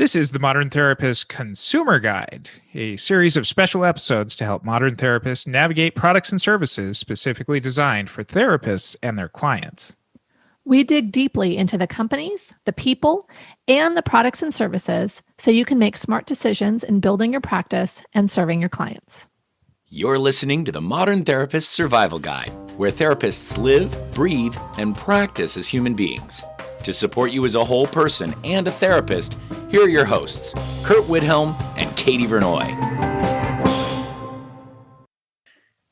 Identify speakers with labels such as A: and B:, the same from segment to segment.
A: This is the Modern Therapist Consumer Guide, a series of special episodes to help modern therapists navigate products and services specifically designed for therapists and their clients.
B: We dig deeply into the companies, the people, and the products and services so you can make smart decisions in building your practice and serving your clients.
C: You're listening to the Modern Therapist Survival Guide, where therapists live, breathe, and practice as human beings. To support you as a whole person and a therapist, here are your hosts, Curt Widhelm and Katie Vernoy.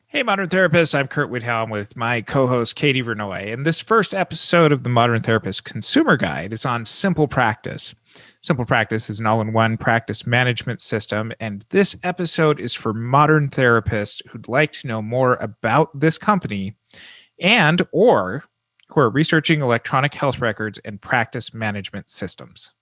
A: Hey, Modern Therapists, I'm Curt Widhelm with my co-host, Katie Vernoy. And this first episode of the Modern Therapist Consumer Guide is on SimplePractice. SimplePractice is an all-in-one practice management system, and this episode is for modern therapists who'd like to know more about this company and or who are researching electronic health records and practice management systems.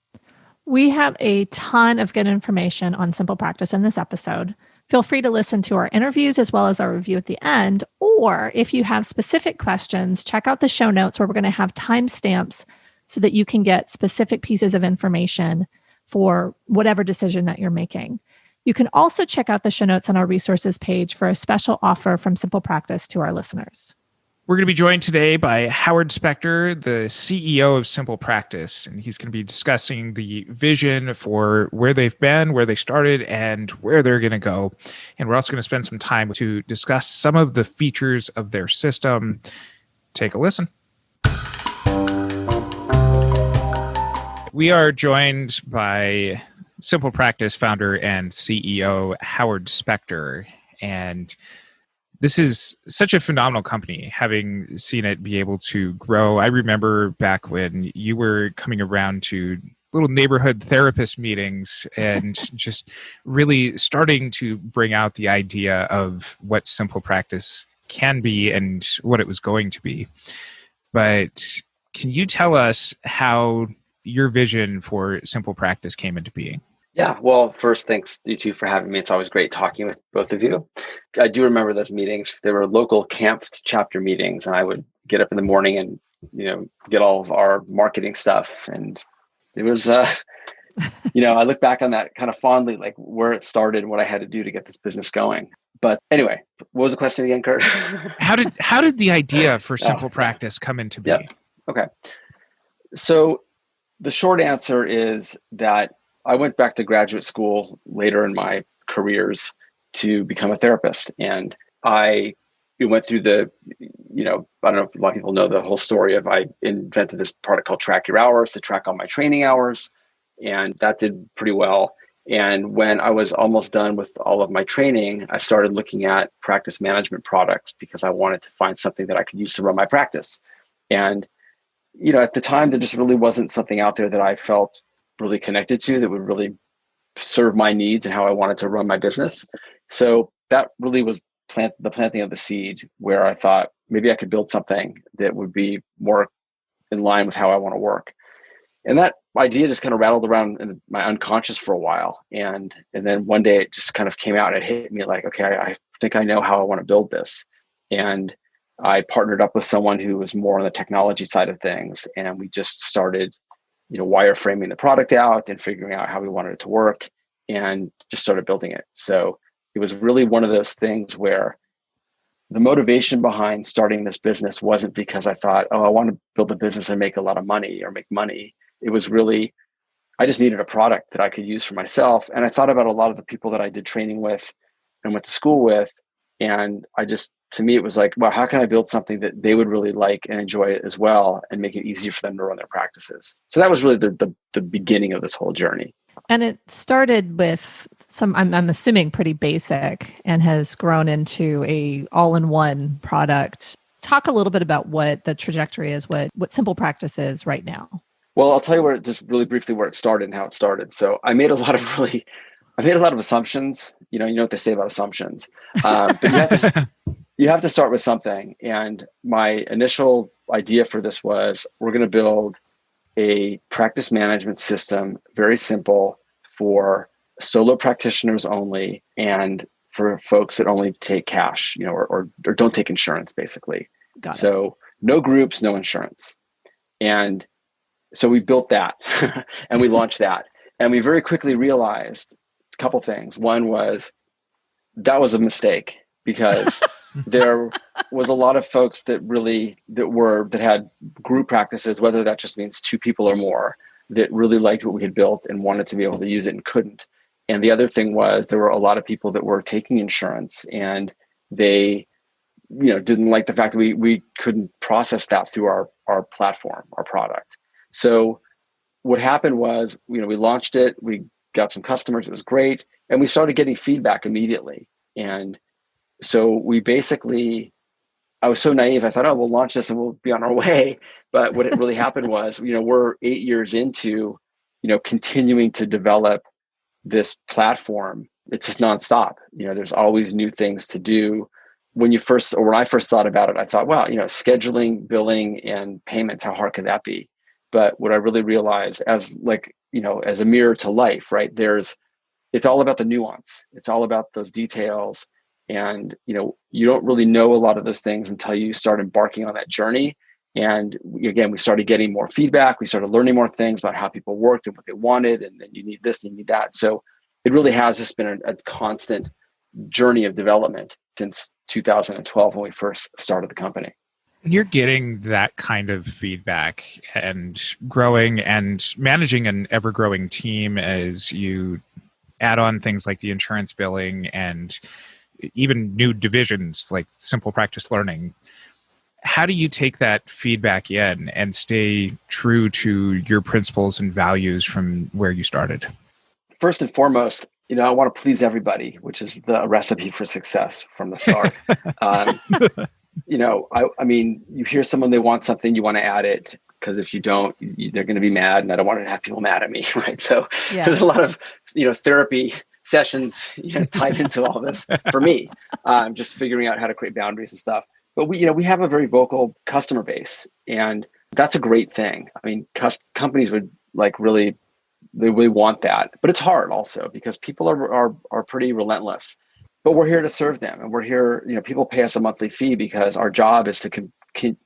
B: We have a ton of good information on SimplePractice in this episode. Feel free to listen to our interviews as well as our review at the end, or if you have specific questions, check out the show notes where we're going to have timestamps so that you can get specific pieces of information for whatever decision that you're making. You can also check out the show notes on our resources page for a special offer from SimplePractice to our listeners.
A: We're going to be joined today by Howard Spector, the CEO of SimplePractice, and he's going to be discussing the vision for where they've been, where they started, and where they're going to go. And we're also going to spend some time to discuss some of the features of their system. Take a listen. We are joined by SimplePractice founder and CEO Howard Spector, and this is such a phenomenal company, having seen it be able to grow. I remember back when you were coming around to little neighborhood therapist meetings and just really starting to bring out the idea of what SimplePractice can be and what it was going to be. But can you tell us how your vision for SimplePractice came into being?
D: Yeah, well, first, thanks you two for having me. It's always great talking with both of you. I do remember those meetings. They were local camp chapter meetings, and I would get up in the morning and, get all of our marketing stuff. And it was, I look back on that kind of fondly, like where it started and what I had to do to get this business going. But anyway, what was the question again, Curt?
A: How did the idea for SimplePractice come into being?
D: Yeah. Okay. So the short answer is that I went back to graduate school later in my careers to become a therapist. And I went through I don't know if a lot of people know the whole story of I invented this product called Track Your Hours to track all my training hours. And that did pretty well. And when I was almost done with all of my training, I started looking at practice management products because I wanted to find something that I could use to run my practice. And, at the time, there just really wasn't something out there that I felt really connected to that would really serve my needs and how I wanted to run my business. So that really was the planting of the seed where I thought maybe I could build something that would be more in line with how I want to work. And that idea just kind of rattled around in my unconscious for a while. And then one day it just kind of came out and it hit me like, okay, I think I know how I want to build this. And I partnered up with someone who was more on the technology side of things. And we just started wireframing the product out and figuring out how we wanted it to work and just started building it. So it was really one of those things where the motivation behind starting this business wasn't because I thought, I want to build a business and make a lot of money or make money. It was really, I just needed a product that I could use for myself. And I thought about a lot of the people that I did training with and went to school with. And to me, it was like, well, how can I build something that they would really like and enjoy it as well and make it easy for them to run their practices? So that was really the beginning of this whole journey.
B: And it started with I'm assuming pretty basic and has grown into a all-in-one product. Talk a little bit about what the trajectory is, what SimplePractice is right now.
D: Well, I'll tell you just really briefly where it started and how it started. So I made a lot of assumptions. You know what they say about assumptions, but you have to start with something. And my initial idea for this was we're going to build a practice management system, very simple for solo practitioners only, and for folks that only take cash, or don't take insurance, basically.
B: Got it.
D: So no groups, no insurance. And so we built that and we launched that. And we very quickly realized a couple things. One was that was a mistake because there was a lot of folks that had group practices, whether that just means 2 people or more, that really liked what we had built and wanted to be able to use it and couldn't. And the other thing was there were a lot of people that were taking insurance and they, didn't like the fact that we couldn't process that through our platform, our product. So what happened was, we launched it, we got some customers, it was great. And we started getting feedback immediately. And so I was so naive. I thought, oh, we'll launch this and we'll be on our way. But what it really happened was, we're 8 years into, continuing to develop this platform. It's just nonstop. There's always new things to do. When I first thought about it, I thought, wow, scheduling, billing, and payments, how hard could that be? But what I really realized as a mirror to life, right? It's all about the nuance. It's all about those details. And, you don't really know a lot of those things until you start embarking on that journey. And again, we started getting more feedback. We started learning more things about how people worked and what they wanted. And then you need this and you need that. So it really has just been a constant journey of development since 2012 when we first started the company.
A: And you're getting that kind of feedback and growing and managing an ever-growing team as you add on things like the insurance billing and even new divisions like SimplePractice Learning. How do you take that feedback in and stay true to your principles and values from where you started?
D: First and foremost, I want to please everybody, which is the recipe for success from the start. I mean, you hear someone, they want something, you want to add it, because if you don't, they're going to be mad, and I don't want to have people mad at me, right? So There's a lot of, therapy sessions tied into all this for me, just figuring out how to create boundaries and stuff. But we have a very vocal customer base, and that's a great thing. I mean, companies would they really want that, but it's hard also because people are pretty relentless. But we're here to serve them, and we're here. People pay us a monthly fee because our job is to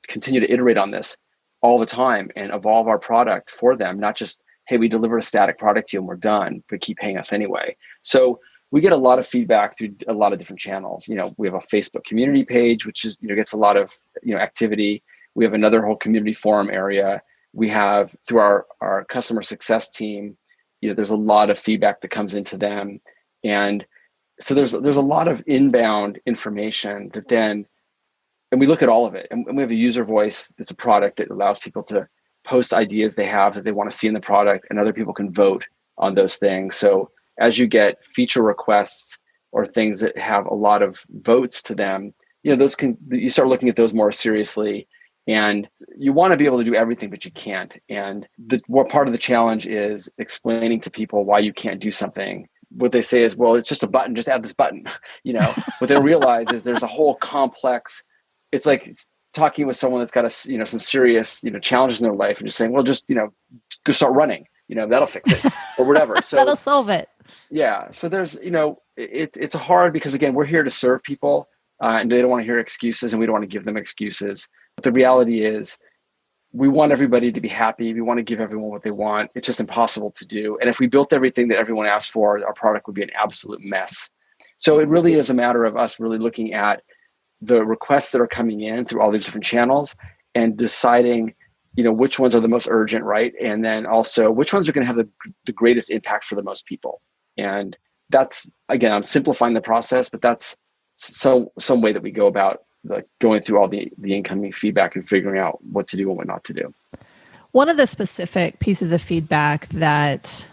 D: continue to iterate on this all the time and evolve our product for them. Not just, hey, we deliver a static product to you and we're done, but keep paying us anyway. So we get a lot of feedback through a lot of different channels. We have a Facebook community page, which is gets a lot of activity. We have another whole community forum area. We have through our customer success team. There's a lot of feedback that comes into them, and so there's a lot of inbound information that then, and we look at all of it, and we have a user voice. It's a product that allows people to post ideas they have that they want to see in the product, and other people can vote on those things. So as you get feature requests or things that have a lot of votes to them, you start looking at those more seriously. And you want to be able to do everything, but you can't. And what part of the challenge is explaining to people why you can't do something. What they say is, well, it's just a button, just add this button. What they realize is there's a whole complex, it's like talking with someone that's got some serious, challenges in their life and just saying, well, just, go start running, that'll fix it or whatever. So
B: that'll solve it.
D: Yeah. So there's, it's hard because again, we're here to serve people and they don't want to hear excuses and we don't want to give them excuses. But the reality is we want everybody to be happy. We want to give everyone what they want. It's just impossible to do. And if we built everything that everyone asked for, our product would be an absolute mess. So it really is a matter of us really looking at the requests that are coming in through all these different channels and deciding, which ones are the most urgent, right? And then also which ones are going to have the greatest impact for the most people. And that's, again, I'm simplifying the process, but that's some way that we go about going through all the incoming feedback and figuring out what to do and what not to do.
B: One of the specific pieces of feedback that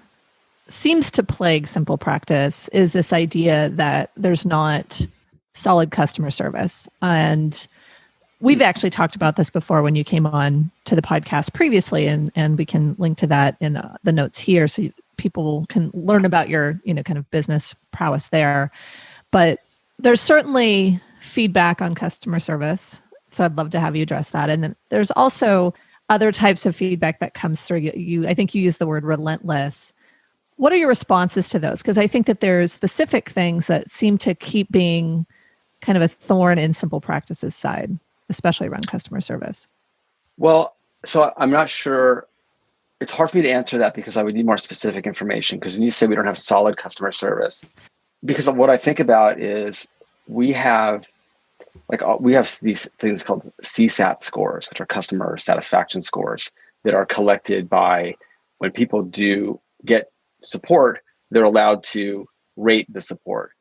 B: seems to plague SimplePractice is this idea that there's not solid customer service. And we've actually talked about this before when you came on to the podcast previously, and we can link to that in the notes here so people can learn about your, kind of business prowess there. But there's certainly feedback on customer service. So I'd love to have you address that. And then there's also other types of feedback that comes through. I think you used the word relentless. What are your responses to those? Because I think that there's specific things that seem to keep being kind of a thorn in SimplePractice's side, especially around customer service.
D: Well, so I'm not sure it's hard for me to answer that because I would need more specific information. Because when you say we don't have solid customer service, because what I think about is we have these things called CSAT scores, which are customer satisfaction scores that are collected by when people do get support, they're allowed to rate the support.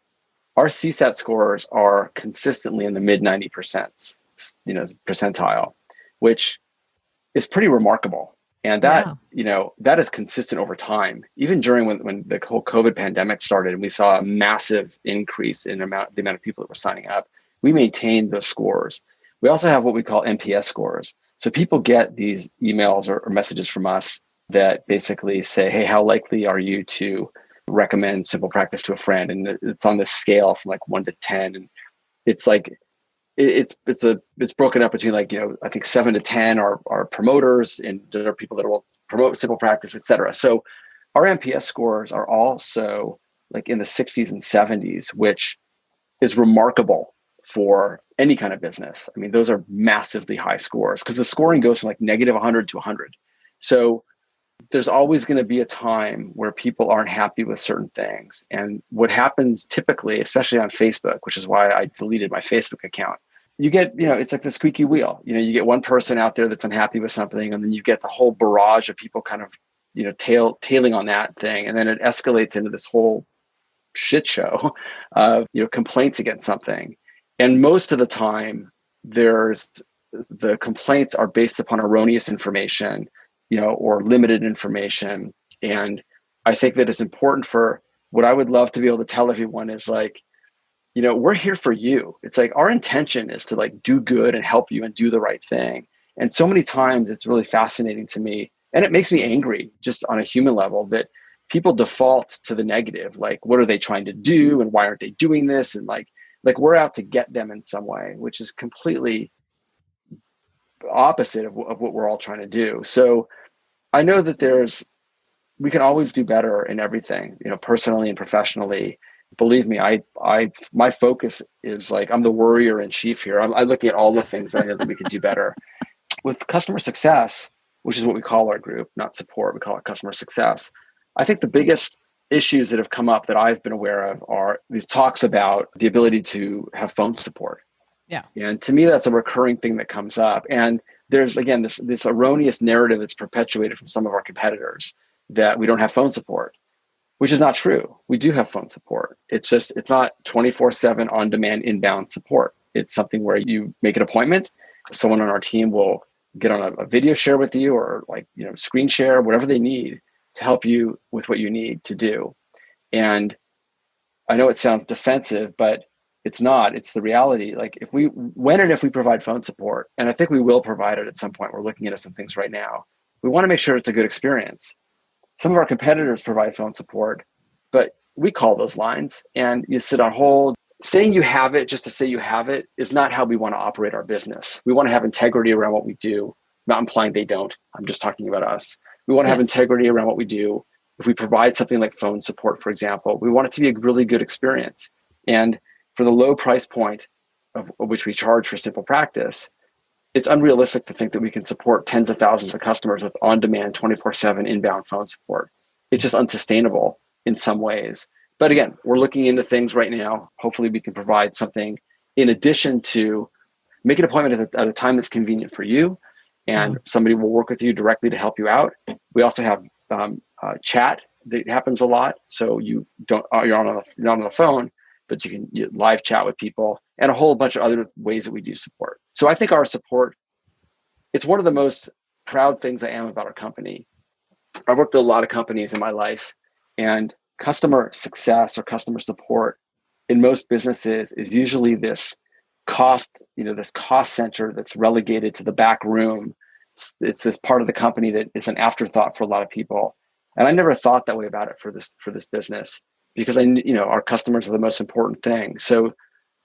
D: Our CSAT scores are consistently in the mid 90%, percentile, which is pretty remarkable. And that, that is consistent over time. Even during when the whole COVID pandemic started and we saw a massive increase in the amount of people that were signing up, we maintained those scores. We also have what we call NPS scores. So people get these emails or messages from us that basically say, hey, how likely are you to recommend SimplePractice to a friend? And it's on this scale from like 1 to 10. And it's like, it's broken up between I think 7 to 10 are promoters, and there are people that will promote SimplePractice, et cetera. So our NPS scores are also like in the 60s and 70s, which is remarkable for any kind of business. I mean, those are massively high scores because the scoring goes from like negative 100 to 100. So there's always going to be a time where people aren't happy with certain things. And what happens typically, especially on Facebook, which is why I deleted my Facebook account, you get, it's like the squeaky wheel. You get one person out there that's unhappy with something, and then you get the whole barrage of people kind of, tailing on that thing. And then it escalates into this whole shit show of, complaints against something. And most of the time, the complaints are based upon erroneous information, or limited information. And I think that it's important for what I would love to be able to tell everyone is like, we're here for you. It's like our intention is to like do good and help you and do the right thing. And so many times it's really fascinating to me, and it makes me angry just on a human level that people default to the negative. Like, what are they trying to do? And why aren't they doing this? And like we're out to get them in some way, which is completely opposite of what we're all trying to do. So I know that we can always do better in everything, personally and professionally. Believe me, my focus is like, I'm the warrior in chief here. I'm looking at all the things that I know that we could do better. With customer success, which is what we call our group, not support, we call it customer success. I think the biggest issues that have come up that I've been aware of are these talks about the ability to have phone support.
E: Yeah.
D: And to me, that's a recurring thing that comes up. And there's, again, this erroneous narrative that's perpetuated from some of our competitors that we don't have phone support, which is not true. We do have phone support. It's not 24/7 on-demand inbound support. It's something where you make an appointment. Someone on our team will get on a video share with you or screen share, whatever they need to help you with what you need to do. And I know it sounds defensive, but it's not. It's the reality. Like if we provide phone support, and I think we will provide it at some point, we're looking at some things right now. We want to make sure it's a good experience. Some of our competitors provide phone support, but we call those lines and you sit on hold. Saying you have it just to say you have it is not how we want to operate our business. We want to have integrity around what we do, not implying they don't. I'm just talking about us. We want to have integrity around what we do. If we provide something like phone support, for example, we want it to be a really good experience. And for the low price point of which we charge for SimplePractice, it's unrealistic to think that we can support tens of thousands of customers with on-demand 24/7 inbound phone support. It's just unsustainable in some ways. But again, we're looking into things right now. Hopefully we can provide something in addition to make an appointment at a time that's convenient for you, and somebody will work with you directly to help you out. We also have chat that happens a lot. So you're not on the phone, but you can live chat with people, and a whole bunch of other ways that we do support. So I think our support, it's one of the most proud things I am about our company. I've worked at a lot of companies in my life, and customer success or customer support in most businesses is usually this cost center that's relegated to the back room. It's this part of the company that is an afterthought for a lot of people. And I never thought that way about it for this business, because our customers are the most important thing. So,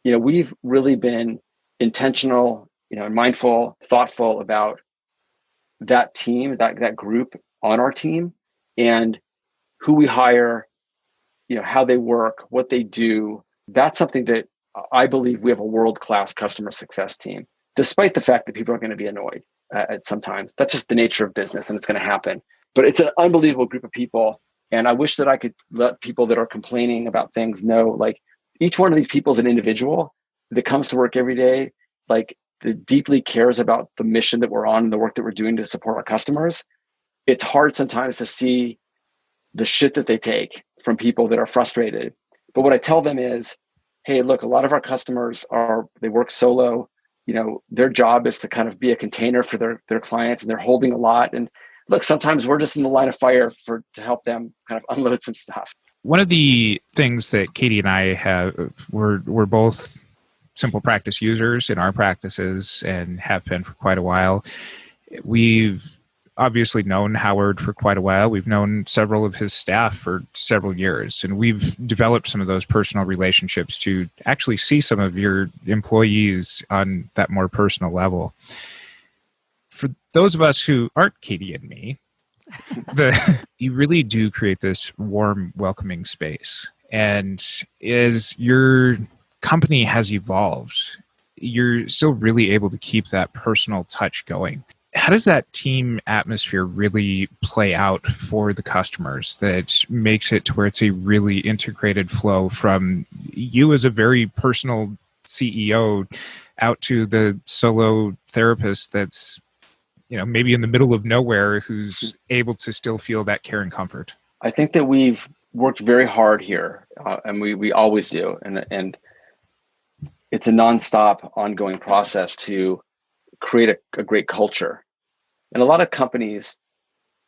D: we've really been intentional, mindful, thoughtful about that team, that group on our team, and who we hire, how they work, what they do. That's something that I believe we have a world-class customer success team, despite the fact that people are going to be annoyed at sometimes. That's just the nature of business, and it's going to happen. But it's an unbelievable group of people. And I wish that I could let people that are complaining about things know, like, each one of these people is an individual that comes to work every day, like, that deeply cares about the mission that we're on and the work that we're doing to support our customers. It's hard sometimes to see the shit that they take from people that are frustrated. But what I tell them is, hey, look, a lot of our customers they work solo. Their job is to kind of be a container for their clients, and they're holding a lot. And look, sometimes we're just in the line of fire to help them kind of unload some stuff.
A: One of the things that Katie and I we're both SimplePractice users in our practices and have been for quite a while. We've obviously known Howard for quite a while. We've known several of his staff for several years, and we've developed some of those personal relationships to actually see some of your employees on that more personal level. For those of us who aren't Katie and me, you really do create this warm, welcoming space. And as your company has evolved, you're still really able to keep that personal touch going. How does that team atmosphere really play out for the customers that makes it to where it's a really integrated flow from you as a very personal CEO out to the solo therapist that's, maybe in the middle of nowhere, who's able to still feel that care and comfort?
D: I think that we've worked very hard here, and we always do. And it's a nonstop, ongoing process to create a great culture. And a lot of companies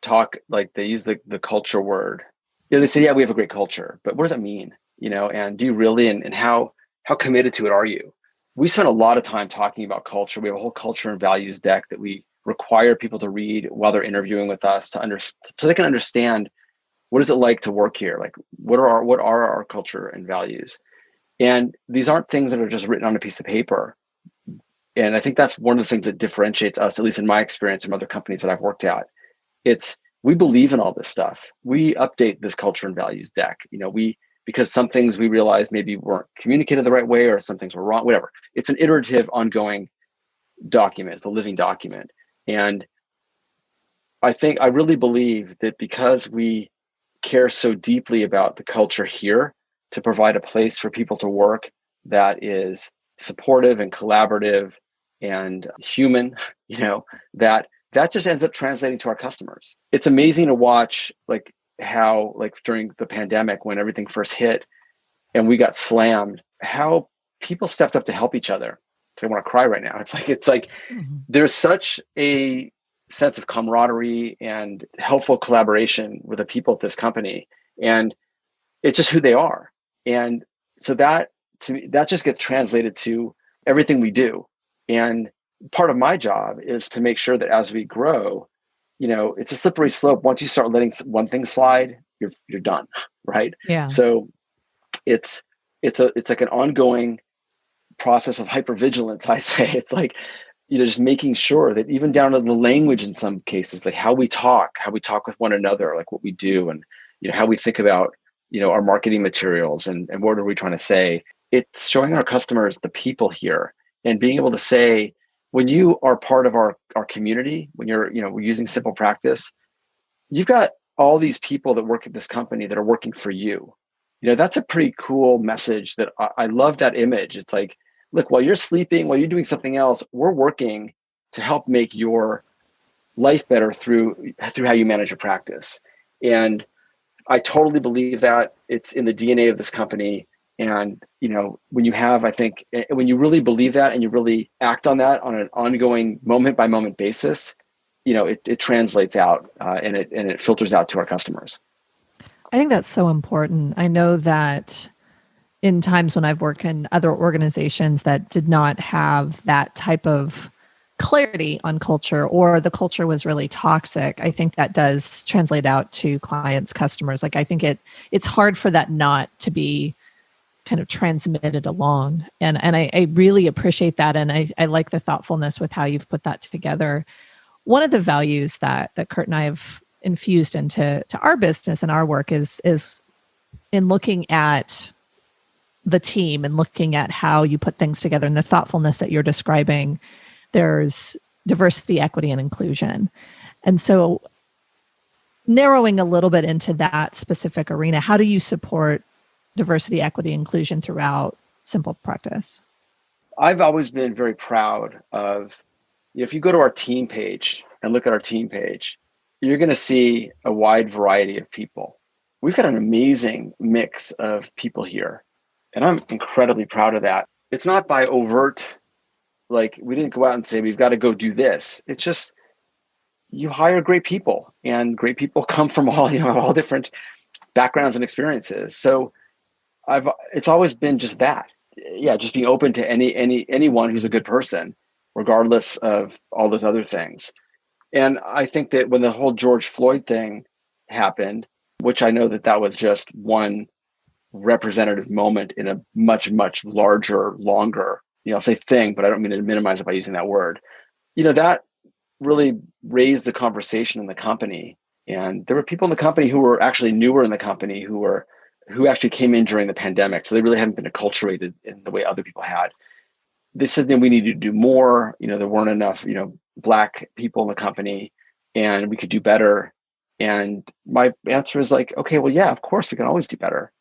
D: talk, like, they use the culture word. They say, yeah, we have a great culture, but what does that mean? And do you really, and how committed to it are you? We spend a lot of time talking about culture. We have a whole culture and values deck that we require people to read while they're interviewing with us so they can understand, what is it like to work here? Like, what are our culture and values? And these aren't things that are just written on a piece of paper. And I think that's one of the things that differentiates us, at least in my experience from other companies that I've worked at. We believe in all this stuff. We update this culture and values deck. Because some things we realized maybe weren't communicated the right way, or some things were wrong, whatever. It's an iterative, ongoing document. It's a living document. And I really believe that because we care so deeply about the culture here, to provide a place for people to work that is supportive and collaborative and human, that just ends up translating to our customers. It's amazing to watch, like, how, like, during the pandemic, when everything first hit and we got slammed, how people stepped up to help each other. I want to cry right now. It's like mm-hmm. There's such a sense of camaraderie and helpful collaboration with the people at this company, and it's just who they are. And so that, to me, that just gets translated to everything we do. And part of my job is to make sure that as we grow, it's a slippery slope. Once you start letting one thing slide, you're done, right?
B: Yeah.
D: So it's like an ongoing process of hypervigilance. I say it's like, just making sure that even down to the language in some cases, like how we talk with one another, like what we do, and how we think about our marketing materials and what are we trying to say. It's showing our customers the people here, and being able to say, when you are part of our community, when you're we're using SimplePractice, you've got all these people that work at this company that are working for you. That's a pretty cool message. That I love that image. It's like, look, while you're sleeping, while you're doing something else, we're working to help make your life better through how you manage your practice. And I totally believe that it's in the DNA of this company. And, when you have, I think, when you really believe that and you really act on that on an ongoing moment by moment basis, it translates out and it filters out to our customers.
B: I think that's so important. I know that in times when I've worked in other organizations that did not have that type of clarity on culture, or the culture was really toxic, I think that does translate out to clients, customers. Like, I think it's hard for that not to be kind of transmitted along. And I really appreciate that. And I like the thoughtfulness with how you've put that together. One of the values that Curt and I have infused into our business and our work is in looking at the team and looking at how you put things together and the thoughtfulness that you're describing. There's diversity, equity, and inclusion. And so narrowing a little bit into that specific arena, how do you support diversity, equity, inclusion throughout SimplePractice?
D: I've always been very proud of, if you go to our team page and look at our team page, you're going to see a wide variety of people. We've got an amazing mix of people here, and I'm incredibly proud of that. It's not by overt, like we didn't go out and say, we've got to go do this. It's just, you hire great people, and great people come from all different backgrounds and experiences. So it's always been just that. Yeah, just being open to anyone who's a good person, regardless of all those other things. And I think that when the whole George Floyd thing happened, which I know that was just one representative moment in a much, much larger, longer, I'll say thing, but I don't mean to minimize it by using that word. That really raised the conversation in the company. And there were people in the company who were actually newer in the company who actually came in during the pandemic. So they really hadn't been acculturated in the way other people had. They said that we needed to do more. There weren't enough, Black people in the company, and we could do better. And my answer is like, okay, well, yeah, of course we can always do better.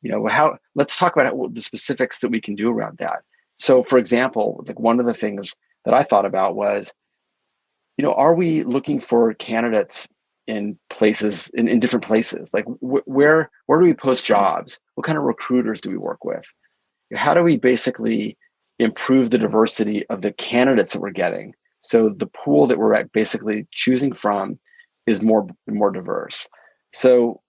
D: Let's talk about the specifics that we can do around that. So for example, like one of the things that I thought about was, are we looking for candidates in places, in different places? Like where do we post jobs? What kind of recruiters do we work with? How do we basically improve the diversity of the candidates that we're getting? So the pool that we're basically choosing from is more diverse. So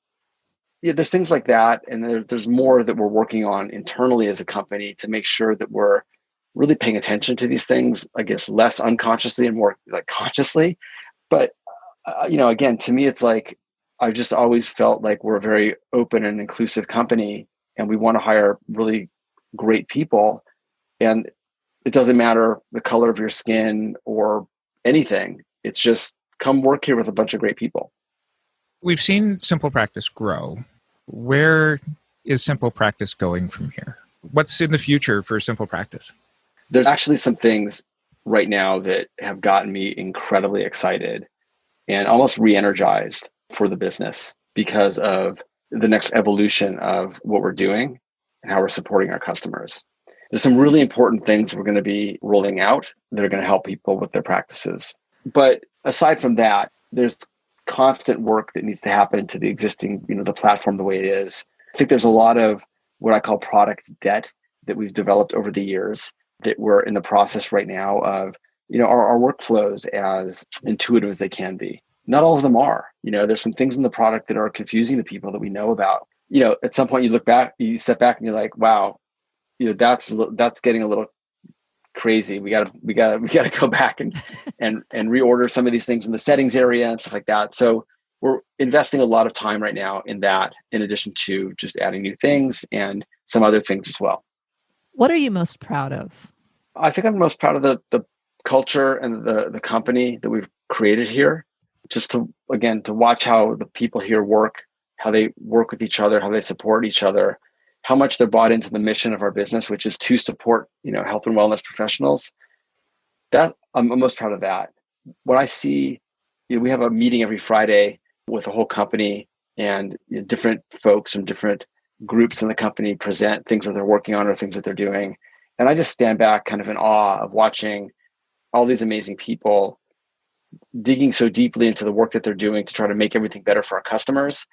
D: yeah, there's things like that. And there's more that we're working on internally as a company to make sure that we're really paying attention to these things, I guess, less unconsciously and more like consciously. But, again, to me, it's like, I've just always felt like we're a very open and inclusive company, and we want to hire really great people. And it doesn't matter the color of your skin or anything. It's just come work here with a bunch of great people.
A: We've seen SimplePractice grow. Where is SimplePractice going from here? What's in the future for SimplePractice?
D: There's actually some things right now that have gotten me incredibly excited and almost re-energized for the business because of the next evolution of what we're doing and how we're supporting our customers. There's some really important things we're going to be rolling out that are going to help people with their practices. But aside from that, there's constant work that needs to happen to the existing, the platform the way it is. I think there's a lot of what I call product debt that we've developed over the years that we're in the process right now of, our workflows as intuitive as they can be. Not all of them are. There's some things in the product that are confusing to people that we know about. At some point you step back and you're like, wow, that's getting a little crazy. We gotta go back and reorder some of these things in the settings area and stuff like that. So we're investing a lot of time right now in that, in addition to just adding new things and some other things as well.
B: What are you most proud of?
D: I think I'm most proud of the culture and the company that we've created here. Just to watch how the people here work, how they work with each other, how they support each other, how much they're bought into the mission of our business, which is to support, health and wellness professionals. That I'm most proud of that. When I see, we have a meeting every Friday with the whole company, and different folks from different groups in the company present things that they're working on or things that they're doing. And I just stand back kind of in awe of watching all these amazing people digging so deeply into the work that they're doing to try to make everything better for our customers.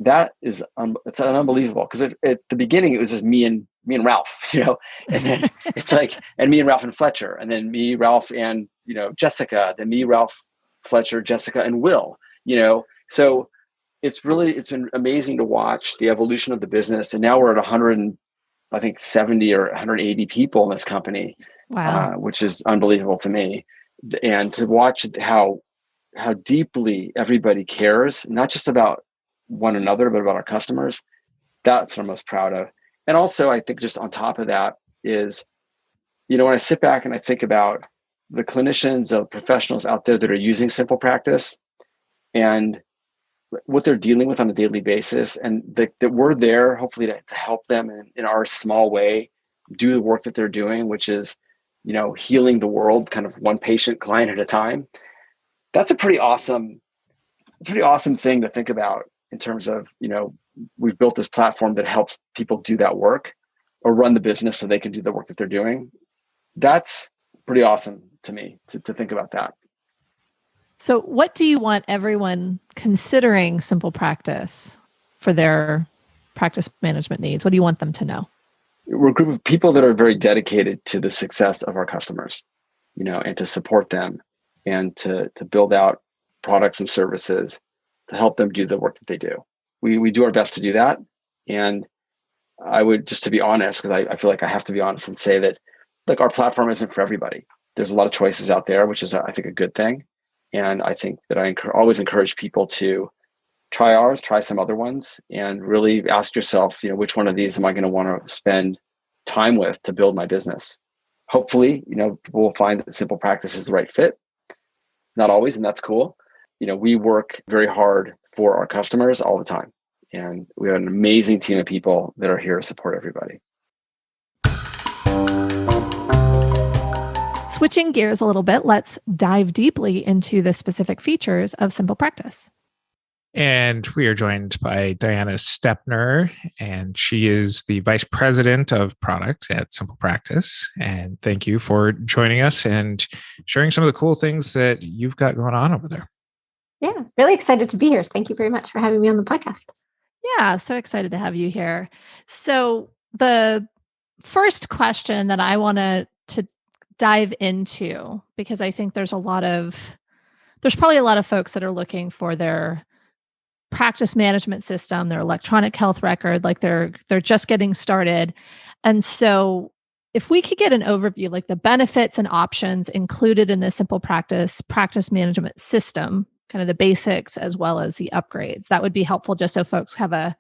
D: That is, it's unbelievable. Because at the beginning, it was just me and Ralph, and then it's like, and me and Ralph and Fletcher, and then me, Ralph, and, Jessica, then me, Ralph, Fletcher, Jessica, and Will, so it's been amazing to watch the evolution of the business. And now we're at 170 or 180 people in this company.
B: Wow.
D: Which is unbelievable to me. And to watch how deeply everybody cares, not just about one another, but about our customers. That's what I'm most proud of. And also, I think just on top of that is, when I sit back and I think about the clinicians, the professionals out there that are using SimplePractice and what they're dealing with on a daily basis, and that we're there hopefully to help them in our small way do the work that they're doing, which is, healing the world kind of one patient client at a time. That's a pretty awesome it's a pretty awesome thing to think about in terms of, we've built this platform that helps people do that work or run the business so they can do the work that they're doing. That's pretty awesome to me to think about that.
B: So what do you want everyone considering SimplePractice for their practice management needs? What do you want them to know?
D: We're a group of people that are very dedicated to the success of our customers, and to support them and to build out products and services to help them do the work that they do. We do our best to do that. And I would, just to be honest, because I feel like I have to be honest and say that, like, our platform isn't for everybody. There's a lot of choices out there, which is, I think, a good thing. And I think that I always encourage people to try ours, try some other ones, and really ask yourself, which one of these am I going to want to spend time with to build my business? Hopefully, people will find that SimplePractice is the right fit. Not always, and that's cool. We work very hard for our customers all the time. And we have an amazing team of people that are here to support everybody.
B: Switching gears a little bit, let's dive deeply into the specific features of SimplePractice.
A: And we are joined by Diana Stepner, and she is the Vice President of Product at SimplePractice. And thank you for joining us and sharing some of the cool things that you've got going on over there.
E: Yeah, really excited to be here. Thank you very much for having me on the podcast.
B: Yeah, so excited to have you here. So the first question that I want to dive into, because I think there's probably a lot of folks that are looking for their practice management system, their electronic health record, like they're just getting started. And so if we could get an overview, like the benefits and options included in the SimplePractice practice management system, kind of the basics as well as the upgrades, that would be helpful just so folks have a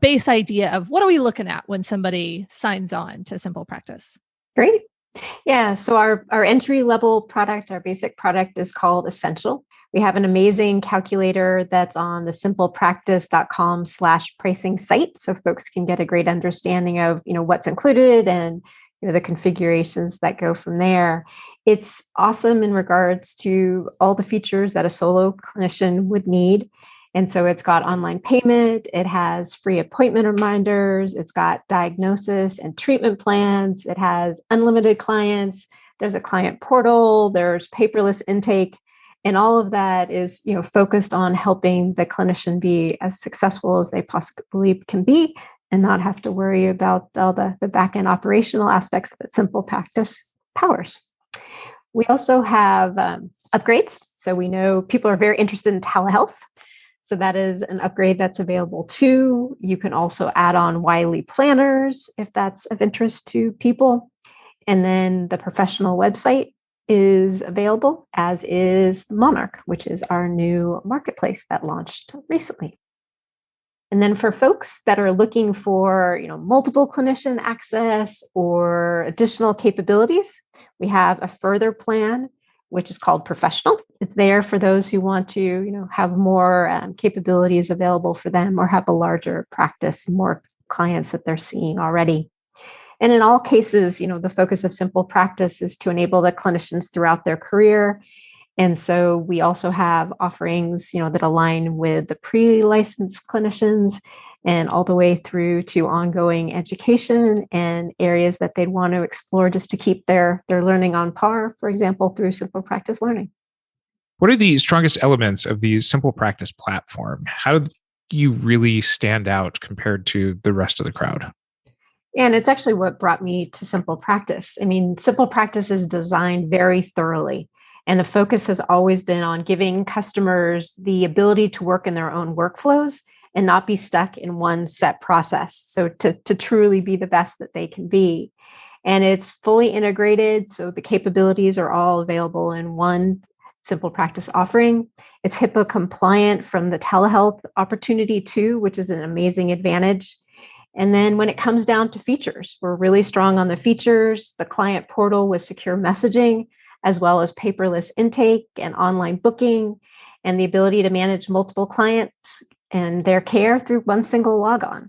B: base idea of what are we looking at when somebody signs on to SimplePractice.
E: Great. Yeah. So our entry level product, our basic product is called Essential. We have an amazing calculator that's on the simplepractice.com/pricing site. So folks can get a great understanding of, what's included and, the configurations that go from there. It's awesome in regards to all the features that a solo clinician would need. And so it's got online payment, it has free appointment reminders, it's got diagnosis and treatment plans, it has unlimited clients, there's a client portal, there's paperless intake, and all of that is, focused on helping the clinician be as successful as they possibly can be and not have to worry about all the back-end operational aspects that SimplePractice powers. We also have upgrades. So we know people are very interested in telehealth. So that is an upgrade that's available too. You can also add on Wiley planners if that's of interest to people. And then the professional website is available, as is Monarch, which is our new marketplace that launched recently. And then for folks that are looking for, multiple clinician access or additional capabilities, we have a further plan, which is called Professional. It's there for those who want to, have more capabilities available for them or have a larger practice, more clients that they're seeing already. And in all cases, the focus of SimplePractice is to enable the clinicians throughout their career. And so we also have offerings, that align with the pre-licensed clinicians and all the way through to ongoing education and areas that they'd want to explore just to keep their learning on par, for example, through SimplePractice Learning.
A: What are the strongest elements of the SimplePractice platform? How do you really stand out compared to the rest of the crowd?
E: And it's actually what brought me to SimplePractice. I mean, SimplePractice is designed very thoroughly. And the focus has always been on giving customers the ability to work in their own workflows and not be stuck in one set process. So to truly be the best that they can be. And it's fully integrated. So the capabilities are all available in one SimplePractice offering. It's HIPAA compliant from the telehealth opportunity too, which is an amazing advantage. And then when it comes down to features, we're really strong on the features, the client portal with secure messaging, as well as paperless intake and online booking, and the ability to manage multiple clients and their care through one single logon.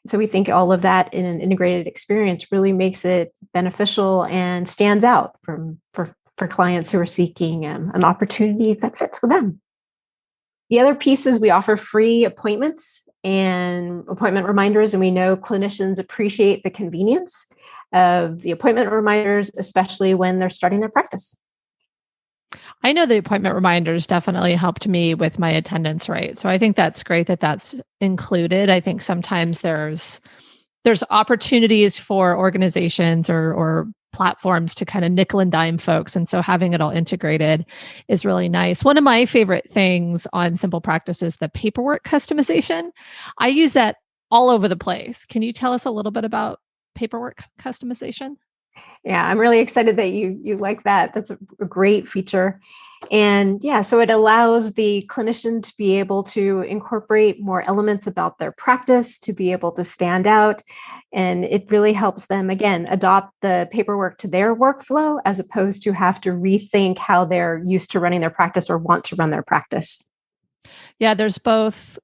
E: So we think all of that in an integrated experience really makes it beneficial and stands out for clients who are seeking an opportunity that fits with them. The other piece is we offer free appointments and appointment reminders, and we know clinicians appreciate the convenience of the appointment reminders, especially when they're starting their practice.
B: I know the appointment reminders definitely helped me with my attendance rate. So I think that's great that that's included. I think sometimes there's opportunities for organizations or platforms to kind of nickel and dime folks. And so having it all integrated is really nice. One of my favorite things on SimplePractice is the paperwork customization. I use that all over the place. Can you tell us a little bit about paperwork customization?
E: Yeah, I'm really excited that you like that. That's a great feature. And yeah, so it allows the clinician to be able to incorporate more elements about their practice, to be able to stand out. And it really helps them, again, adopt the paperwork to their workflow as opposed to have to rethink how they're used to running their practice or want to run their practice.
B: Yeah, there's both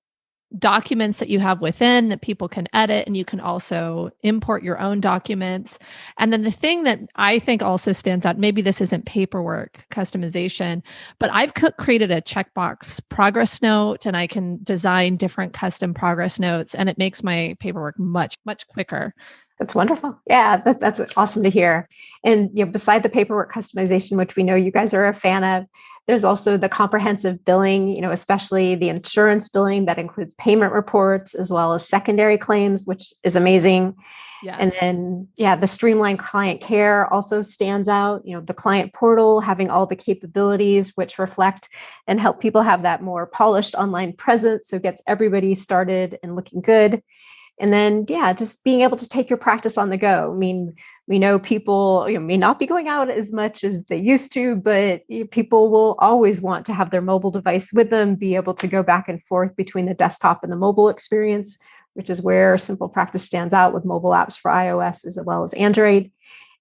B: documents that you have within that people can edit, and you can also import your own documents. And then the thing that I think also stands out, maybe this isn't paperwork customization, but I've created a checkbox progress note, and I can design different custom progress notes, and it makes my paperwork much, much quicker.
E: That's wonderful. Yeah, that's awesome to hear. And beside the paperwork customization, which we know you guys are a fan of, there's also the comprehensive billing, especially the insurance billing that includes payment reports as well as secondary claims, which is amazing.
B: Yes.
E: And then, the streamlined client care also stands out. The client portal having all the capabilities which reflect and help people have that more polished online presence. So it gets everybody started and looking good. And then, just being able to take your practice on the go. I mean, we know people may not be going out as much as they used to, but people will always want to have their mobile device with them, be able to go back and forth between the desktop and the mobile experience, which is where SimplePractice stands out with mobile apps for iOS as well as Android.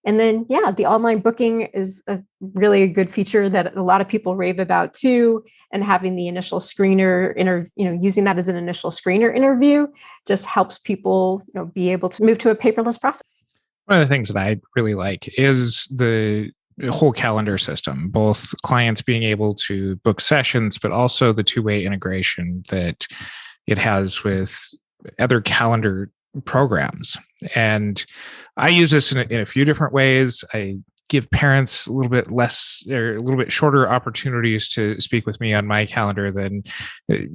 E: And then, the online booking is really a good feature that a lot of people rave about too. And having the initial screener using that as an initial screener interview just helps people, be able to move to a paperless process.
A: One of the things that I really like is the whole calendar system, both clients being able to book sessions, but also the two-way integration that it has with other calendar programs. And I use this in a few different ways. I give parents a little bit less or a little bit shorter opportunities to speak with me on my calendar than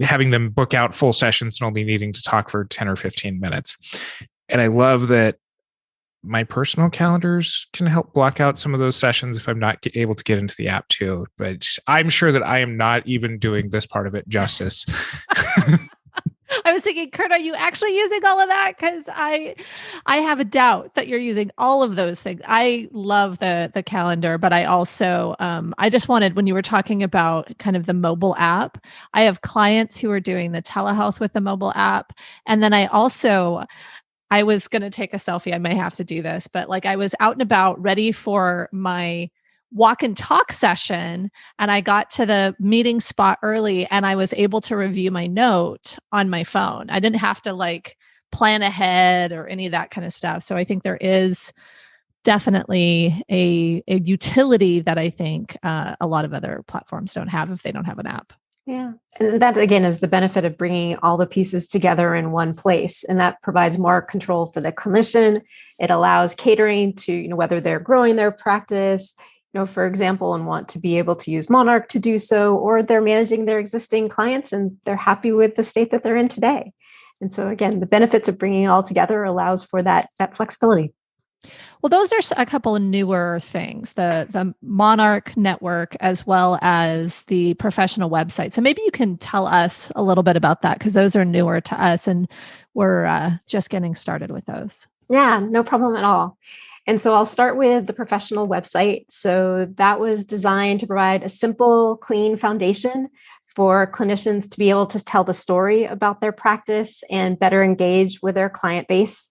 A: having them book out full sessions and only needing to talk for 10 or 15 minutes. And I love that my personal calendars can help block out some of those sessions if I'm not able to get into the app too. But I'm sure that I am not even doing this part of it justice.
B: I was thinking, Curt, are you actually using all of that? Because I have a doubt that you're using all of those things. I love the calendar, but I also, I just wanted, when you were talking about kind of the mobile app, I have clients who are doing the telehealth with the mobile app. And then I was going to take a selfie. I may have to do this, but I was out and about ready for my walk and talk session, and I got to the meeting spot early, and I was able to review my note on my phone. I didn't have to plan ahead or any of that kind of stuff. So I think there is definitely a utility that I think a lot of other platforms don't have if they don't have an app.
E: Yeah. And that, again, is the benefit of bringing all the pieces together in one place. And that provides more control for the clinician. It allows catering to, whether they're growing their practice, for example, and want to be able to use Monarch to do so, or they're managing their existing clients and they're happy with the state that they're in today. And so, again, the benefits of bringing it all together allows for that flexibility.
B: Well, those are a couple of newer things, the Monarch network, as well as the professional website. So maybe you can tell us a little bit about that, because those are newer to us and we're just getting started with those.
E: Yeah, no problem at all. And so I'll start with the professional website. So that was designed to provide a simple, clean foundation for clinicians to be able to tell the story about their practice and better engage with their client base.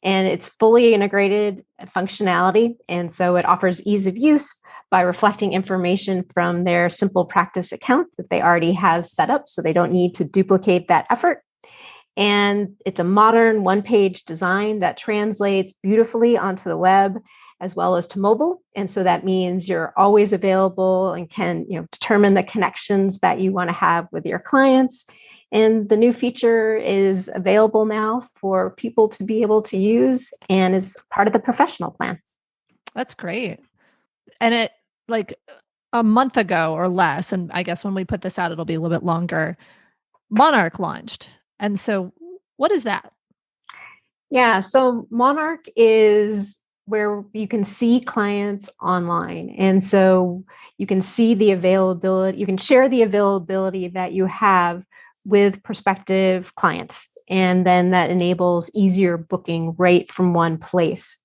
E: And it's fully integrated functionality. And so it offers ease of use by reflecting information from their SimplePractice account that they already have set up, so they don't need to duplicate that effort. And it's a modern one-page design that translates beautifully onto the web. as well as to mobile. And so that means you're always available and can, determine the connections that you want to have with your clients. And the new feature is available now for people to be able to use and is part of the professional plan.
B: That's great. And it, like a month ago or less, and I guess when we put this out, it'll be a little bit longer, Monarch launched. And so what is that?
E: Yeah, so Monarch is where you can see clients online. And so you can see the availability, you can share the availability that you have with prospective clients. And then that enables easier booking right from one place.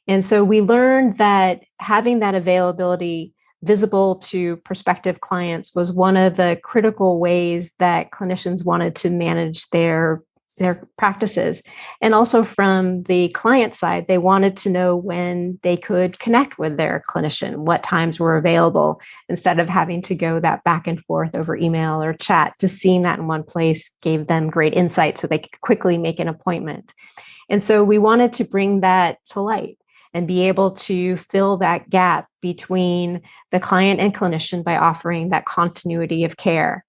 E: And so we learned that having that availability visible to prospective clients was one of the critical ways that clinicians wanted to manage their practices. And also from the client side, they wanted to know when they could connect with their clinician, what times were available, instead of having to go that back and forth over email or chat. Just seeing that in one place gave them great insight so they could quickly make an appointment. And so we wanted to bring that to light and be able to fill that gap between the client and clinician by offering that continuity of care.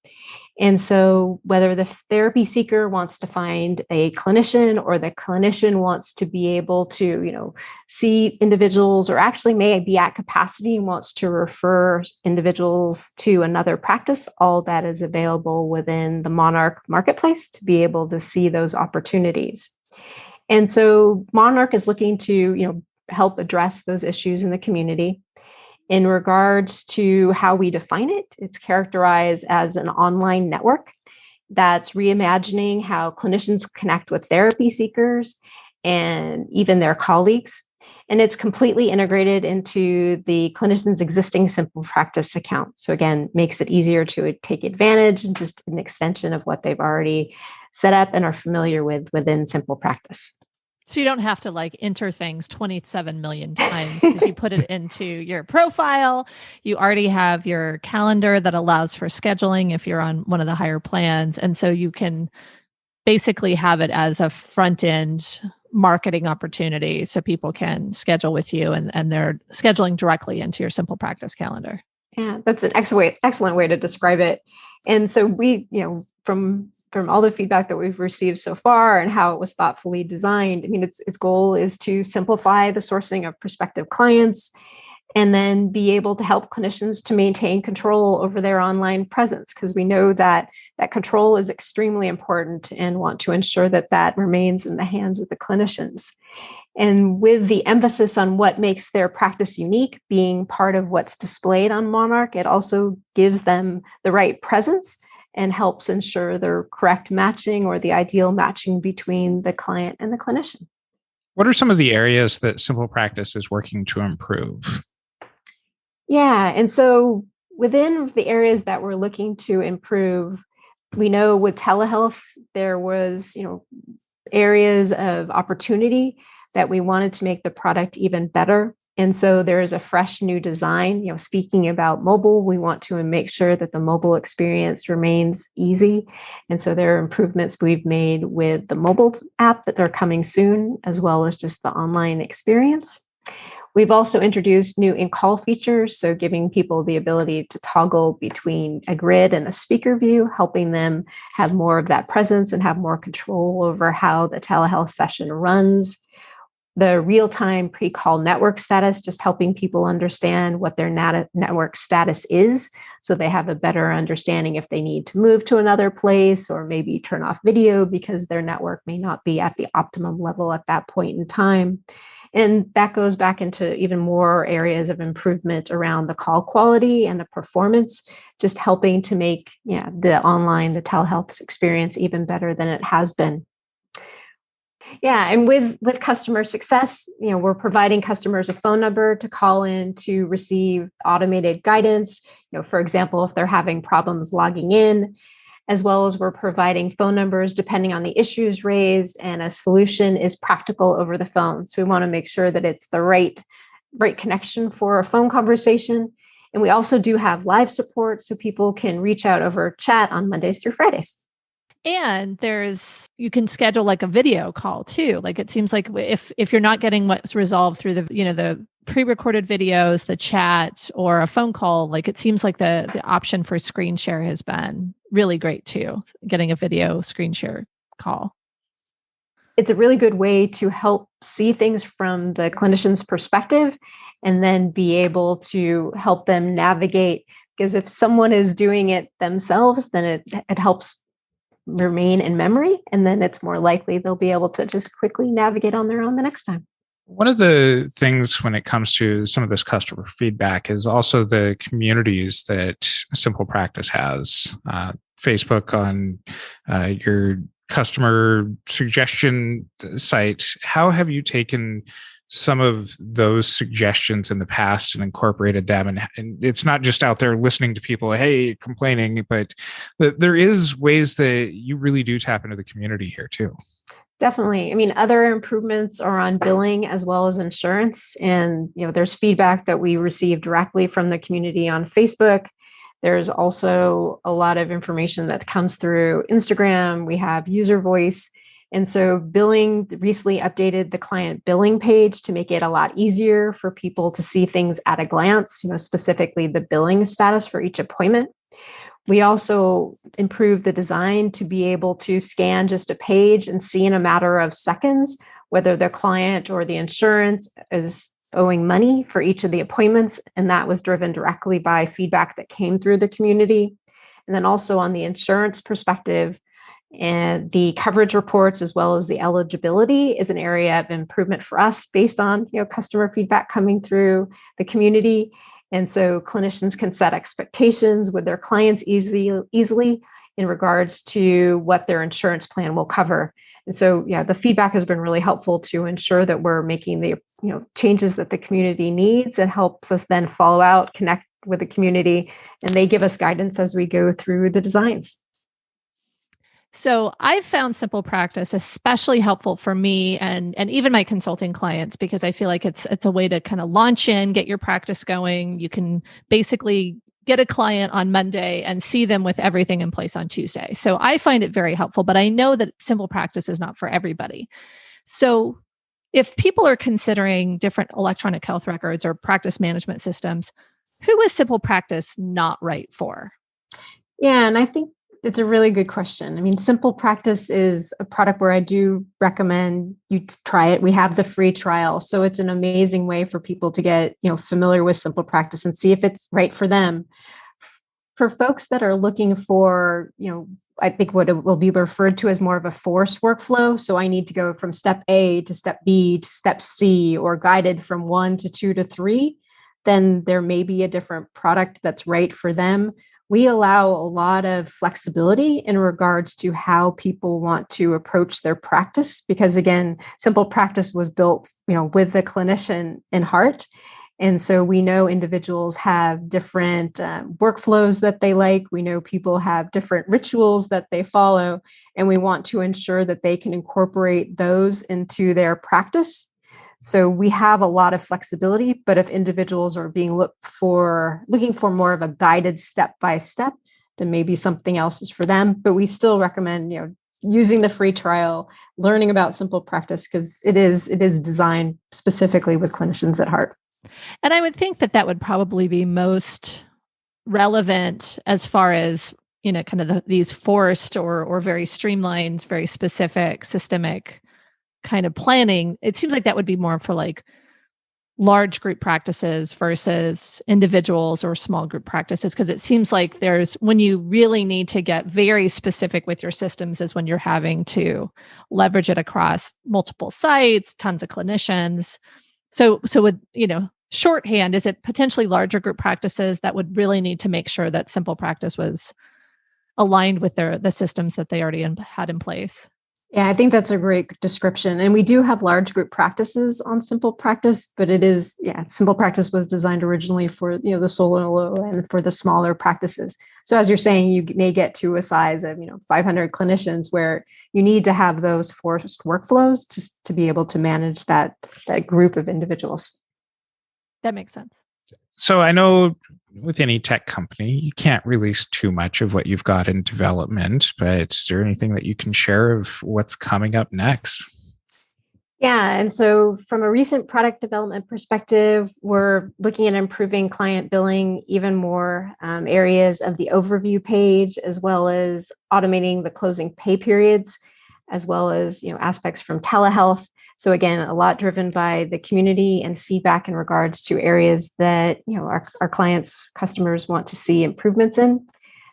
E: And so whether the therapy seeker wants to find a clinician or the clinician wants to be able to, see individuals, or actually may be at capacity and wants to refer individuals to another practice, all that is available within the Monarch marketplace to be able to see those opportunities. And so Monarch is looking to, help address those issues in the community. In regards to how we define it, it's characterized as an online network that's reimagining how clinicians connect with therapy seekers and even their colleagues. And it's completely integrated into the clinician's existing SimplePractice account. So again, makes it easier to take advantage and just an extension of what they've already set up and are familiar with within SimplePractice.
B: So you don't have to enter things 27 million times because you put it into your profile. You already have your calendar that allows for scheduling if you're on one of the higher plans. And so you can basically have it as a front end marketing opportunity so people can schedule with you and they're scheduling directly into your SimplePractice calendar.
E: Yeah, that's an excellent way to describe it. And so we, from all the feedback that we've received so far and how it was thoughtfully designed, its goal is to simplify the sourcing of prospective clients and then be able to help clinicians to maintain control over their online presence, because we know that control is extremely important and want to ensure that remains in the hands of the clinicians. And with the emphasis on what makes their practice unique being part of what's displayed on Monarch, it also gives them the right presence and helps ensure the correct matching or the ideal matching between the client and the clinician.
A: What are some of the areas that SimplePractice is working to improve?
E: Yeah, and so within the areas that we're looking to improve, we know with telehealth, there was, areas of opportunity that we wanted to make the product even better. And so there is a fresh new design. Speaking about mobile, we want to make sure that the mobile experience remains easy. And so there are improvements we've made with the mobile app that they're coming soon, as well as just the online experience. We've also introduced new in-call features, so giving people the ability to toggle between a grid and a speaker view, helping them have more of that presence and have more control over how the telehealth session runs. The real-time pre-call network status, just helping people understand what their network status is, so they have a better understanding if they need to move to another place or maybe turn off video because their network may not be at the optimum level at that point in time. And that goes back into even more areas of improvement around the call quality and the performance, just helping to make the telehealth experience even better than it has been. Yeah, and with customer success, we're providing customers a phone number to call in to receive automated guidance, for example, if they're having problems logging in, as well as we're providing phone numbers depending on the issues raised, and a solution is practical over the phone. So we want to make sure that it's the right connection for a phone conversation. And we also do have live support so people can reach out over chat on Mondays through Fridays.
B: And you can schedule a video call too. It seems like if you're not getting what's resolved through the pre-recorded videos, the chat, or a phone call, like it seems like the option for screen share has been really great too, getting a video screen share call.
E: It's a really good way to help see things from the clinician's perspective and then be able to help them navigate. Because if someone is doing it themselves, then it helps remain in memory, and then it's more likely they'll be able to just quickly navigate on their own the next time.
A: One of the things when it comes to some of this customer feedback is also the communities that SimplePractice has. Facebook on your customer suggestion site. How have you taken some of those suggestions in the past and incorporated them? And it's not just out there listening to people, hey, complaining, but there is ways that you really do tap into the community here too.
E: Definitely. I mean, other improvements are on billing as well as insurance. And, there's feedback that we receive directly from the community on Facebook. There's also a lot of information that comes through Instagram. We have user voice. And so billing recently updated the client billing page to make it a lot easier for people to see things at a glance, specifically the billing status for each appointment. We also improved the design to be able to scan just a page and see in a matter of seconds whether the client or the insurance is owing money for each of the appointments. And that was driven directly by feedback that came through the community. And then also on the insurance perspective, and the coverage reports as well as the eligibility is an area of improvement for us based on customer feedback coming through the community. And so clinicians can set expectations with their clients easily in regards to what their insurance plan will cover. And so, the feedback has been really helpful to ensure that we're making the changes that the community needs. It helps us then follow out, connect with the community, and they give us guidance as we go through the designs.
B: So I've found SimplePractice especially helpful for me and even my consulting clients, because I feel like it's a way to kind of launch in, get your practice going. You can basically get a client on Monday and see them with everything in place on Tuesday. So I find it very helpful, but I know that SimplePractice is not for everybody. So if people are considering different electronic health records or practice management systems, who is SimplePractice not right for?
E: Yeah, and I think it's a really good question. I mean, SimplePractice is a product where I do recommend you try it. We have the free trial. So it's an amazing way for people to get, familiar with SimplePractice and see if it's right for them. For folks that are looking for, I think what it will be referred to as more of a forced workflow. So I need to go from step A to step B to step C, or guided from 1 to 2 to 3, then there may be a different product that's right for them. We allow a lot of flexibility in regards to how people want to approach their practice, because again, SimplePractice was built, with the clinician in heart. And so we know individuals have different workflows that they like. We know people have different rituals that they follow, and we want to ensure that they can incorporate those into their practice. So we have a lot of flexibility, but if individuals are looking for more of a guided step-by-step, then maybe something else is for them. But we still recommend, using the free trial, learning about SimplePractice, because it is designed specifically with clinicians at heart.
B: And I would think that would probably be most relevant as far as, kind of these forced or very streamlined, very specific, systemic kind of planning. It seems like that would be more for like large group practices versus individuals or small group practices, because it seems like when you really need to get very specific with your systems is when you're having to leverage it across multiple sites, tons of clinicians. So with, shorthand, is it potentially larger group practices that would really need to make sure that SimplePractice was aligned with the systems that they already had in place?
E: Yeah, I think that's a great description. And we do have large group practices on SimplePractice, but SimplePractice was designed originally for, the solo and for the smaller practices. So as you're saying, you may get to a size of, 500 clinicians where you need to have those forced workflows just to be able to manage that group of individuals.
B: That makes sense.
A: So I know with any tech company, you can't release too much of what you've got in development, but is there anything that you can share of what's coming up next?
E: Yeah. And so from a recent product development perspective, we're looking at improving client billing, even more areas of the overview page, as well as automating the closing pay periods, as well as, aspects from telehealth. So again, a lot driven by the community and feedback in regards to areas that, our clients, customers want to see improvements in.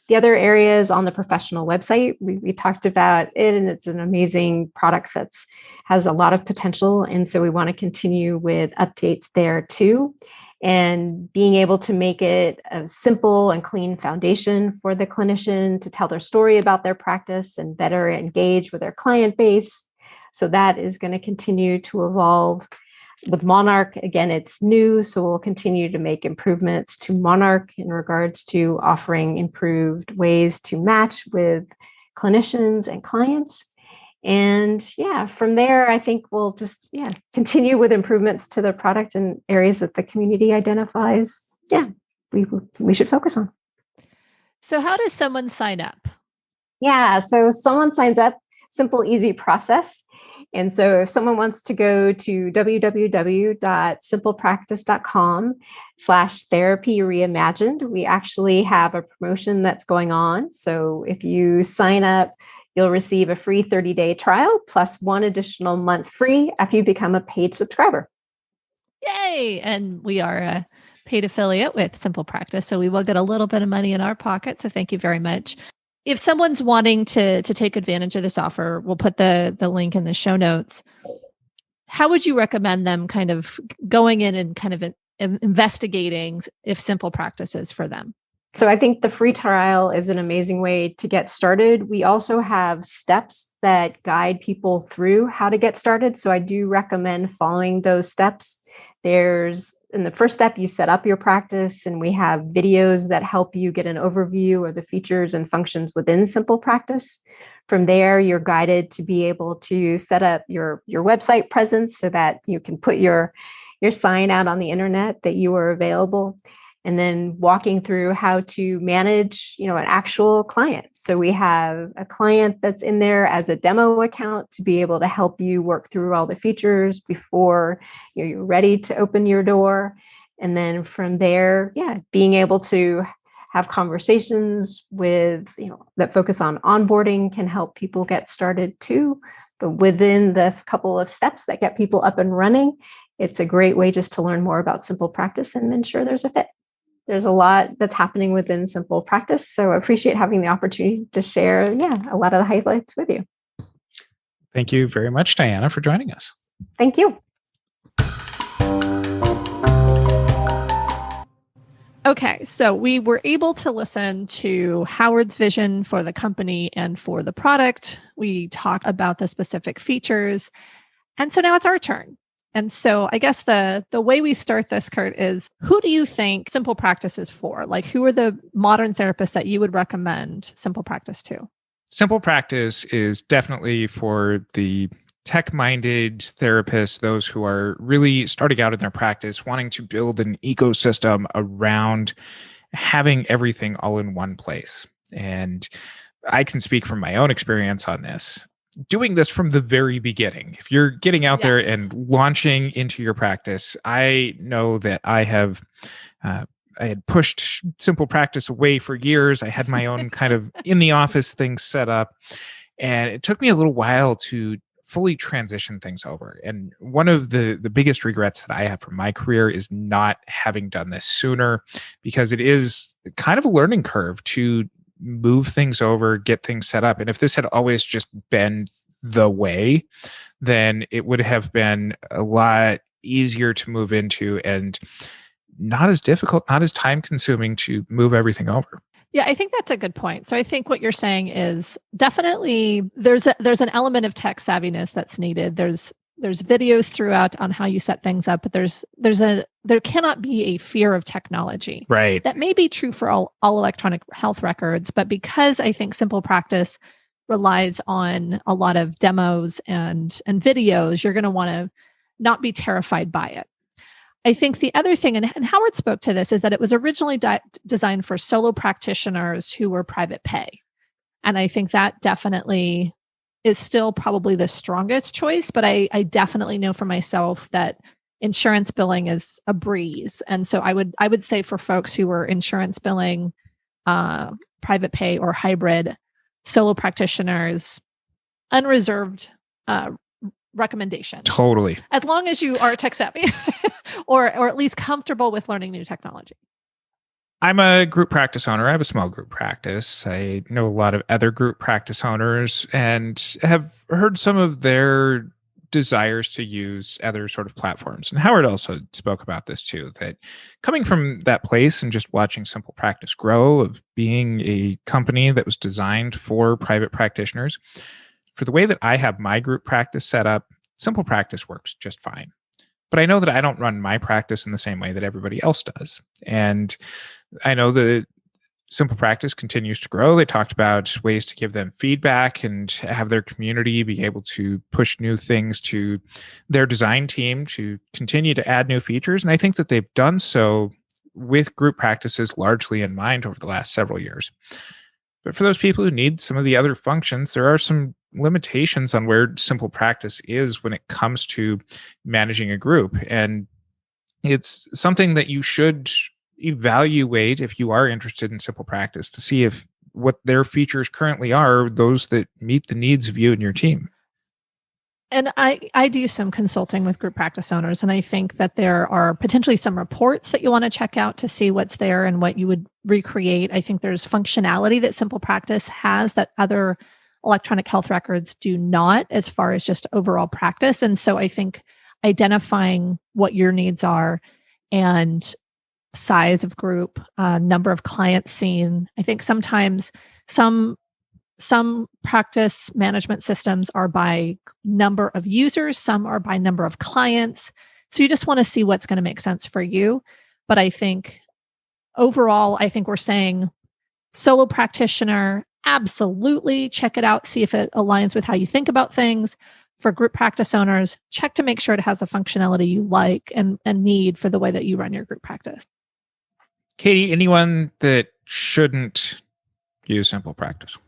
E: The other areas on the professional website, we talked about it, and it's an amazing product that's has a lot of potential. And so we want to continue with updates there too. And being able to make it a simple and clean foundation for the clinician to tell their story about their practice and better engage with their client base. So that is going to continue to evolve. With Monarch, again, it's new, so we'll continue to make improvements to Monarch in regards to offering improved ways to match with clinicians and clients. And from there, I think we'll just continue with improvements to the product in areas that the community identifies. We should focus on.
B: So how does someone sign up?
E: So someone signs up, simple, easy process. And so if someone wants to go to www.simplepractice.com/therapy reimagined, we actually have a promotion that's going on. So if you sign up, you'll receive a free 30-day trial plus one additional month free after you become a paid subscriber.
B: Yay! And we are a paid affiliate with SimplePractice, so we will get a little bit of money in our pocket. So thank you very much. If someone's wanting to take advantage of this offer, we'll put the link in the show notes. How would you recommend them kind of going in and kind of investigating if SimplePractice is for them?
E: So I think the free trial is an amazing way to get started. We also have steps that guide people through how to get started. So I do recommend following those steps. In the first step, you set up your practice, and we have videos that help you get an overview of the features and functions within SimplePractice. From there, you're guided to be able to set up your website presence so that you can put your sign out on the internet that you are available, and then walking through how to manage, an actual client. So we have a client that's in there as a demo account to be able to help you work through all the features before you're ready to open your door. And then from there, being able to have conversations with, that focus on onboarding can help people get started too. But within the couple of steps that get people up and running, it's a great way just to learn more about SimplePractice and ensure there's a fit. There's a lot that's happening within SimplePractice, so I appreciate having the opportunity to share, a lot of the highlights with you.
A: Thank you very much, Diana, for joining us.
E: Thank you.
B: Okay, so we were able to listen to Howard's vision for the company and for the product. We talked about the specific features, and so now it's our turn. And so I guess the way we start this, Curt, is who do you think SimplePractice is for? Like, who are the modern therapists that you would recommend SimplePractice to?
A: SimplePractice is definitely for the tech-minded therapists, those who are really starting out in their practice, wanting to build an ecosystem around having everything all in one place. And I can speak from my own experience on this. Doing this from the very beginning. If you're getting out there and launching into your practice, I know that I had pushed SimplePractice away for years. I had my own kind of in the office thing set up, and it took me a little while to fully transition things over. And one of the biggest regrets that I have from my career is not having done this sooner, because it is kind of a learning curve to move things over, get things set up. And if this had always just been the way, then it would have been a lot easier to move into and not as difficult, not as time consuming to move everything over.
B: Yeah, I think that's a good point. So I think what you're saying is definitely there's an element of tech savviness that's needed. There's videos throughout on how you set things up, but there cannot be a fear of technology.
A: Right.
B: That may be true for all electronic health records, but because I think SimplePractice relies on a lot of demos and videos, you're going to want to not be terrified by it. I think the other thing, and Howard spoke to this, is that it was originally designed for solo practitioners who were private pay. And I think that definitely is still probably the strongest choice, but I definitely know for myself that insurance billing is a breeze. And so I would say for folks who are insurance billing, private pay or hybrid, solo practitioners, unreserved recommendation.
A: Totally.
B: As long as you are tech savvy or at least comfortable with learning new technology.
A: I'm a group practice owner. I have a small group practice. I know a lot of other group practice owners and have heard some of their desires to use other sort of platforms. And Howard also spoke about this too, that coming from that place and just watching SimplePractice grow, of being a company that was designed for private practitioners, for the way that I have my group practice set up, SimplePractice works just fine. But I know that I don't run my practice in the same way that everybody else does. And I know that SimplePractice continues to grow. They talked about ways to give them feedback and have their community be able to push new things to their design team to continue to add new features. And I think that they've done so with group practices largely in mind over the last several years. But for those people who need some of the other functions, there are some limitations on where SimplePractice is when it comes to managing a group. And it's something that you should evaluate if you are interested in SimplePractice to see if what their features currently are those that meet the needs of you and your team.
B: And I do some consulting with group practice owners, and I think that there are potentially some reports that you want to check out to see what's there and what you would recreate. I think there's functionality that SimplePractice has that other electronic health records do not, as far as just overall practice. And so I think identifying what your needs are and size of group, number of clients seen. I think sometimes some practice management systems are by number of users, some are by number of clients. So you just want to see what's going to make sense for you. But I think overall, I think we're saying solo practitioner, absolutely check it out, see if it aligns with how you think about things. For group practice owners, check to make sure it has the functionality you like and need for the way that you run your group practice.
A: Katie, anyone that shouldn't use SimplePractice?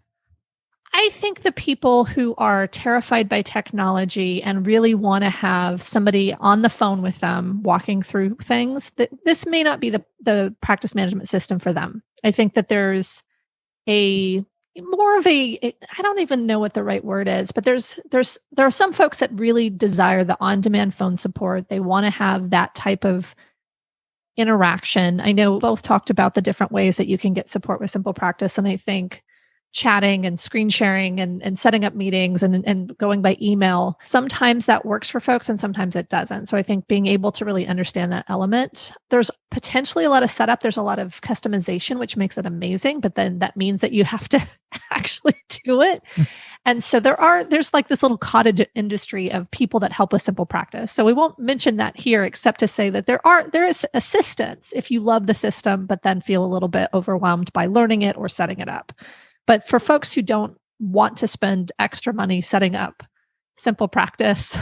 B: I think the people who are terrified by technology and really want to have somebody on the phone with them walking through things, that this may not be the practice management system for them. I think that there's I don't even know what the right word is, but there are some folks that really desire the on-demand phone support. They want to have that type of interaction. I know we both talked about the different ways that you can get support with SimplePractice, and I think chatting and screen sharing and setting up meetings and going by email, sometimes that works for folks and sometimes it doesn't. So I think being able to really understand that element, there's potentially a lot of setup, there's a lot of customization, which makes it amazing, but then that means that you have to actually do it. And so there's like this little cottage industry of people that help with SimplePractice. So we won't mention that here, except to say that there is assistance if you love the system, but then feel a little bit overwhelmed by learning it or setting it up. But for folks who don't want to spend extra money setting up SimplePractice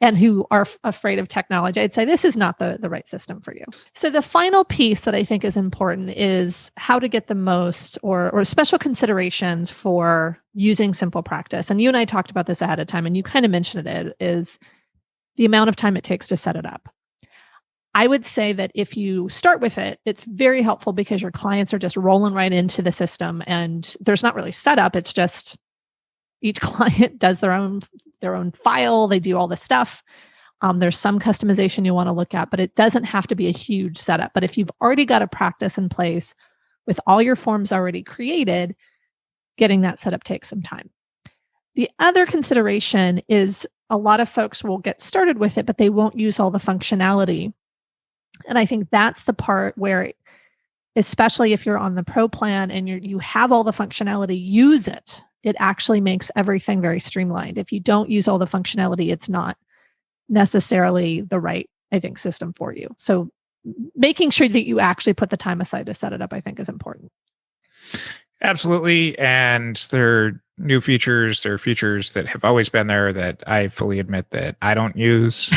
B: and who are afraid of technology, I'd say this is not the right system for you. So the final piece that I think is important is how to get the most or special considerations for using SimplePractice. And you and I talked about this ahead of time, and you kind of mentioned it, is the amount of time it takes to set it up. I would say that if you start with it, it's very helpful because your clients are just rolling right into the system and there's not really setup. It's just each client does their own file. They do all the stuff. There's some customization you want to look at, but it doesn't have to be a huge setup. But if you've already got a practice in place with all your forms already created, getting that set up takes some time. The other consideration is a lot of folks will get started with it, but they won't use all the functionality. And I think that's the part where, especially if you're on the pro plan and you have all the functionality, use it. It actually makes everything very streamlined. If you don't use all the functionality, it's not necessarily the right, I think, system for you. So making sure that you actually put the time aside to set it up, I think, is important.
A: Absolutely. And there are new features. There are features that have always been there that I fully admit that I don't use.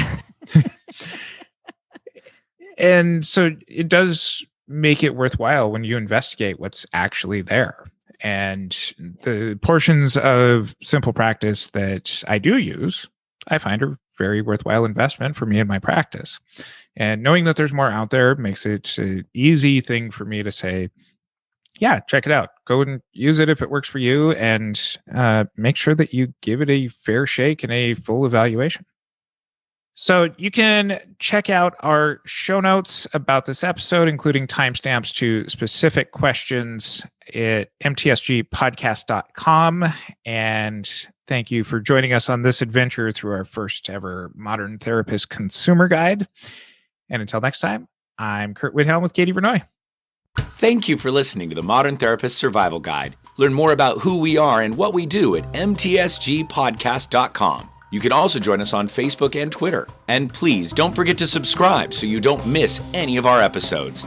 A: And so it does make it worthwhile when you investigate what's actually there. And the portions of SimplePractice that I do use, I find are very worthwhile investment for me and my practice. And knowing that there's more out there makes it an easy thing for me to say, yeah, check it out. Go and use it if it works for you, and make sure that you give it a fair shake and a full evaluation. So you can check out our show notes about this episode, including timestamps to specific questions at mtsgpodcast.com. And thank you for joining us on this adventure through our first ever Modern Therapist Consumer Guide. And until next time, I'm Kurt Whithelm with Katie Vernoy.
C: Thank you for listening to the Modern Therapist Survival Guide. Learn more about who we are and what we do at mtsgpodcast.com. You can also join us on Facebook and Twitter. And please don't forget to subscribe so you don't miss any of our episodes.